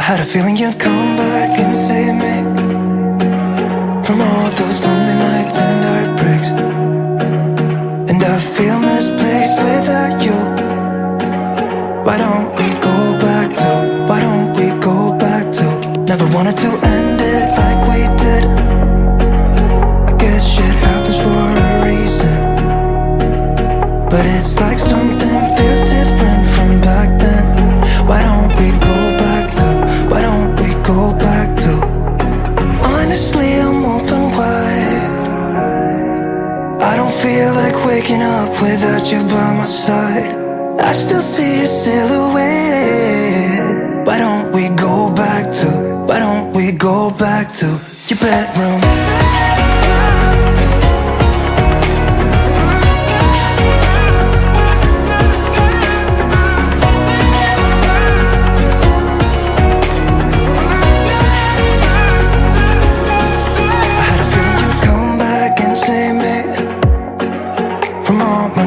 had a feeling you'd come back and save me from all those lonely nights and heartbreaks. And I feel misplaced without you. Why don't we go back to, why don't we go back to? Never wanted to end it like we did. I guess shit happens for a reason, but it's like something feels different from back then. Why don't we go back to, why don't we go back to? Honestly, I'm open wide. I don't feel like waking up without you by my side. I still see your silhouette. Why don't we go back to, why don't we go back to your bedroom?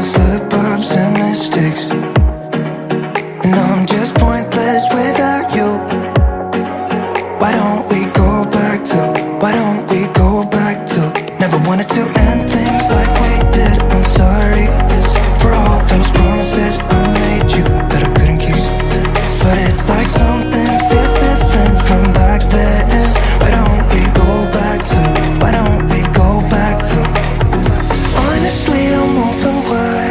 Slip-ups and mistakes, and I'm just pointless without you. Why don't we go back to, why don't we go back to? Never wanted to end things like we did. I'm sorry for all those promises I made you that I couldn't keep, but it's like something feels different from back then. Why don't we go back to, why don't we go back to? Honestly, I'm open wide.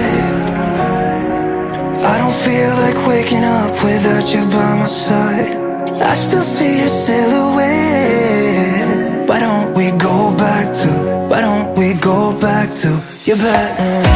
I don't feel like waking up without you by my side. I still see your silhouette. Why don't we go back to, why don't we go back to your bedroom?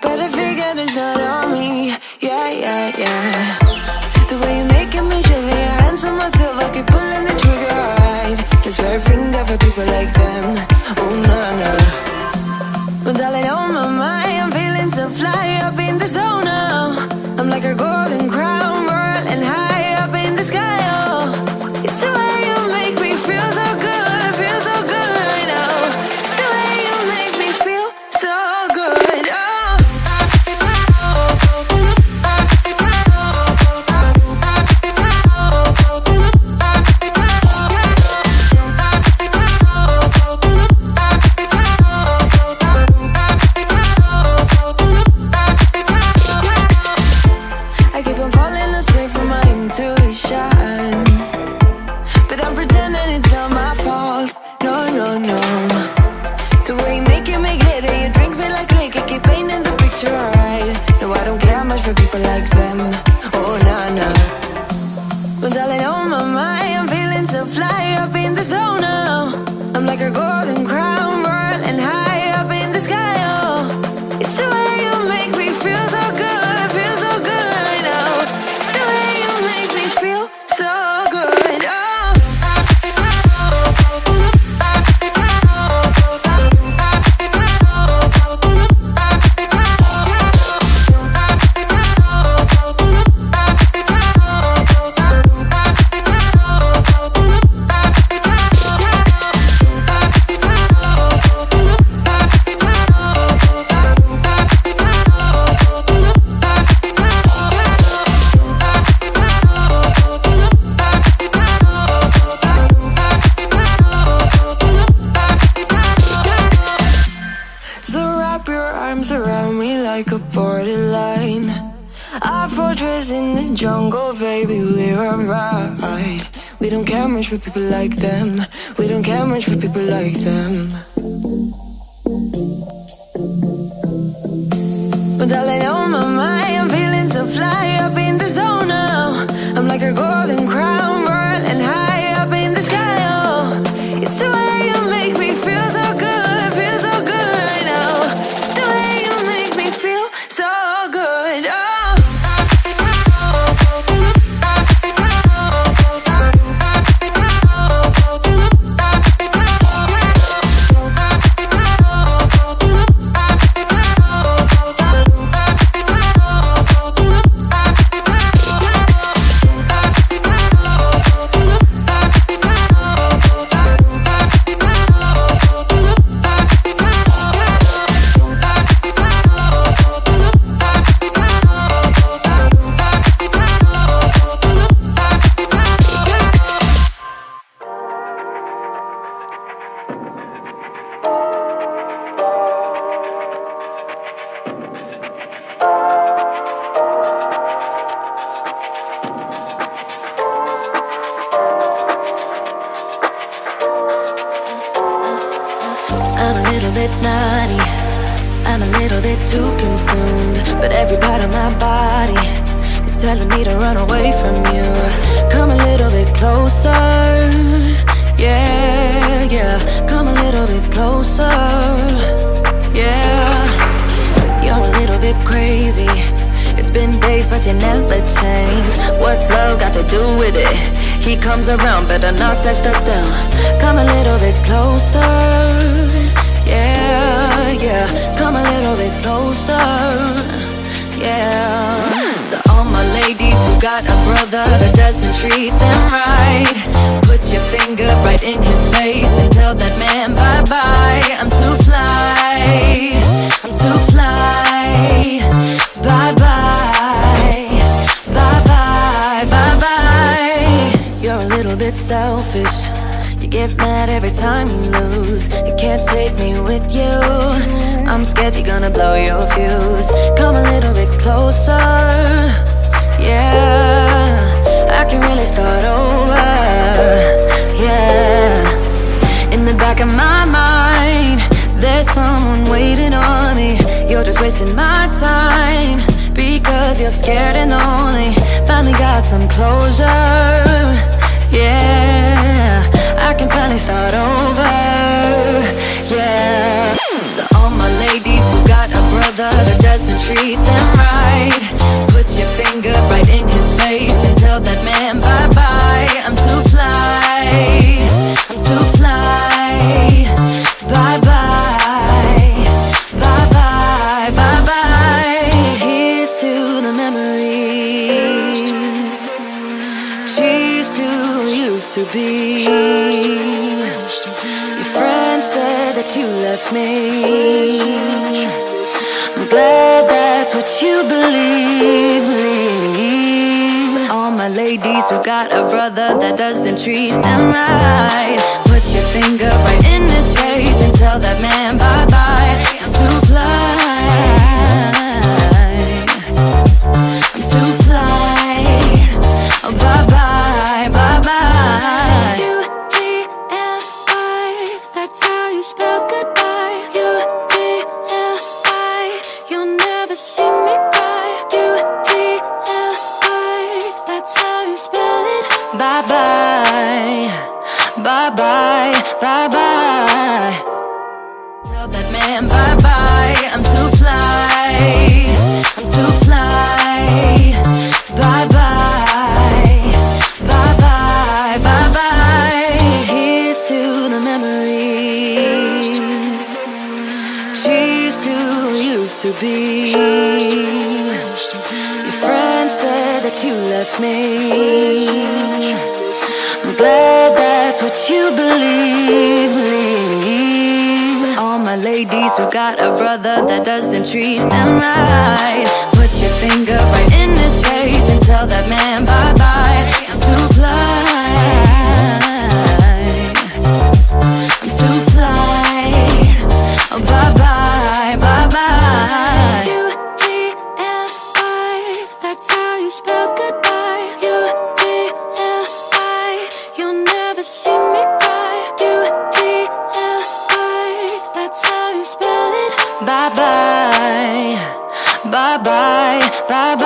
But I figured it's not on me. Yeah, yeah, yeah. The way you're making me shiver, your hands on myself, I keep pulling the trigger, alright. This very finger for people like them. Oh, no, no. But darling, on my mind, I'm feeling so fly up in the zone now. I'm like a golden crown, whirling high up in the sky, oh. It's the way you make me feel so good, feel so good right now. It's the way you make me feel so good, oh. I keep on falling astray from my intuition, but I'm pretending it's not my fault. No, no, no. The way you make it make glitter, you drink me like liquor, keep painting the picture, alright. No, I don't care much for people like them. Oh, nah, nah. But darling, on my mind, I'm feeling so fly up in the zone now. I'm like a golden crown, whirling high up in the sky, oh. It's the way you make me feel so good, feel so good right now. It's the way you make me feel so good, oh. Around me like a borderline, our fortress in the jungle, baby, we're alright. We don't care much for people like them. We don't care much for people like them. But darling, on my mind, I'm feeling so fly up in the zone. bit naughty, I'm a little bit too consumed, but every part of my body is telling me to run away from you. Come a little bit closer, yeah, yeah. Come a little bit closer, yeah. You're a little bit crazy. It's been days, but you never change. What's love got to do with it? He comes around, better knock that stuff down. Come a little bit closer, yeah, yeah. Come a little bit closer, yeah. To all my ladies who got a brother that doesn't treat them right, put your finger right in his face and tell that man bye-bye. I'm too fly, I'm too fly. Bye-bye, bye-bye, bye-bye. You're a little bit selfish. You get mad every time you lose. You can't take me with you. I'm scared you're gonna blow your fuse. Come a little bit closer, yeah. I can really start over, yeah. In the back of my mind, there's someone waiting on me. You're just wasting my time because you're scared and lonely. Finally got some closure, yeah. I can finally start over, yeah. To all my ladies who got a brother that doesn't treat them right, put your finger right in his face and tell that man bye-bye. I'm too fly, I'm too fly. Bye-bye, bye-bye, bye-bye. Here's to the memories. Cheers to who used to be. Your friend said that you left me. I'm glad that's what you believe. To all my ladies who got a brother that doesn't treat them right, put your finger right in his face and tell that man bye-bye. I'm too fly, I'm too fly. Oh, bye-bye, bye-bye. U-G-L-I, that's how you spell goodbye. U-G-L-I, you'll never see me cry. U-G-L-I, that's how you spell it. Bye-bye, bye-bye, bye-bye. Tell that man bye-bye. I'm too fly, I'm too fly. Bye-bye, bye-bye, bye-bye. Here's to the memories. Cheers to who used to be. Your friend said that you left me. I'm glad that's what you believe. All my ladies who got a brother that doesn't treat them right, put your finger right in his face and tell that man bye-bye. I'm too fly, I'm too fly. Oh, bye-bye, bye-bye. U-G-L-I, that's how you spell goodbye. U-G-L-I, you'll never see me cry. U-G-L-I, that's how you spell it. Bye-bye, bye-bye, bye-bye.